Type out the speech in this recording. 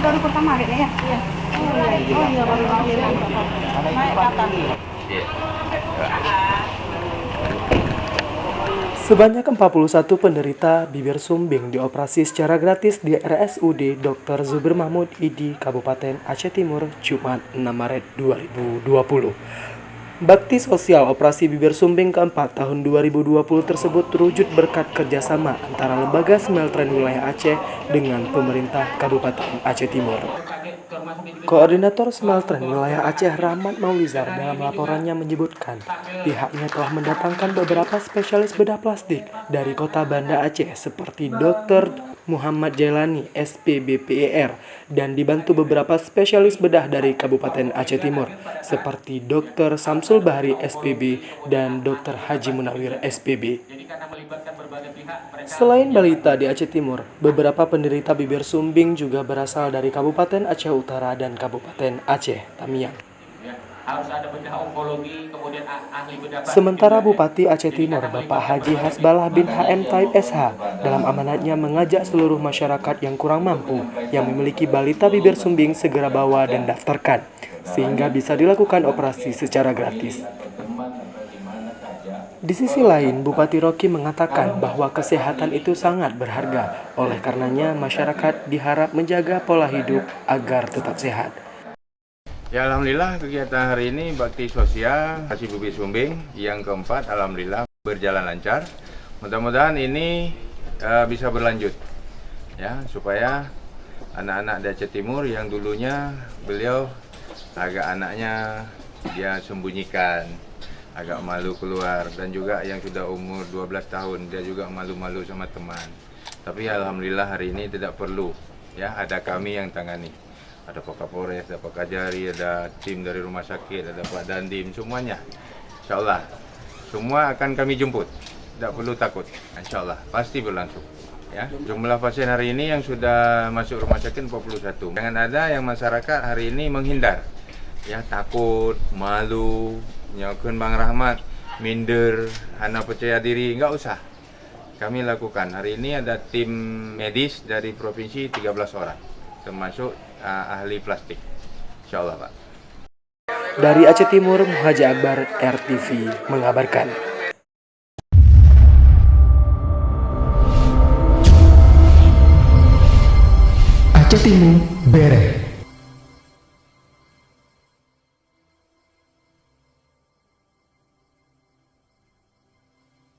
baru pertama kayaknya ya? Iya. Oh iya baru lahiran. Naik ke atas. Sebanyak 41 penderita bibir sumbing dioperasi secara gratis di RSUD Dr. Zubir Mahmud ID Kabupaten Aceh Timur, Jumat 6 Maret 2020. Bakti sosial operasi bibir sumbing keempat tahun 2020 tersebut terwujud berkat kerjasama antara lembaga smelteran wilayah Aceh dengan pemerintah Kabupaten Aceh Timur. Koordinator smelteran wilayah Aceh Rahmat Maulizar dalam laporannya menyebutkan pihaknya telah mendatangkan beberapa spesialis bedah plastik dari kota Banda Aceh seperti Dr. Muhammad Jailani SPBPER dan dibantu beberapa spesialis bedah dari Kabupaten Aceh Timur seperti Dr. Samsul Bahri SPB dan Dr. Haji Munawir SPB. Selain balita di Aceh Timur, beberapa penderita bibir sumbing juga berasal dari Kabupaten Aceh Utara dan Kabupaten Aceh Tamiang. Sementara Bupati Aceh Timur, Bapak Haji Hasbalah bin HM Taib SH, dalam amanatnya mengajak seluruh masyarakat yang kurang mampu yang memiliki balita bibir sumbing segera bawa dan daftarkan, sehingga bisa dilakukan operasi secara gratis. Di sisi lain, Bupati Roki mengatakan bahwa kesehatan itu sangat berharga, oleh karenanya masyarakat diharap menjaga pola hidup agar tetap sehat. Ya, alhamdulillah kegiatan hari ini bakti sosial kasih bibir sumbing yang keempat, alhamdulillah berjalan lancar. Mudah-mudahan ini bisa berlanjut, ya, supaya anak-anak di Aceh Timur yang dulunya beliau anaknya dia sembunyikan, agak malu keluar, dan juga yang sudah umur 12 tahun dia juga malu-malu sama teman. Tapi alhamdulillah hari ini tidak perlu, ya, ada kami yang tangani. Ada Pak Kapolres, ada Pak Kajari, ada tim dari rumah sakit, ada Pak Dandim, semuanya. Insya Allah, semua akan kami jemput. Tidak perlu takut, insya Allah, pasti berlangsung. Ya. Jumlah pasien hari ini yang sudah masuk rumah sakit 41. Jangan ada yang masyarakat hari ini menghindar. Ya, takut, malu, nyokun Bang Rahmat, minder, hana percaya diri, enggak usah. Kami lakukan. Hari ini ada tim medis dari provinsi 13 orang, termasuk ahli plastik. Insya Allah, Pak. Dari Aceh Timur, Muhaji Akbar, RTV mengabarkan. Aceh Timur, Bere.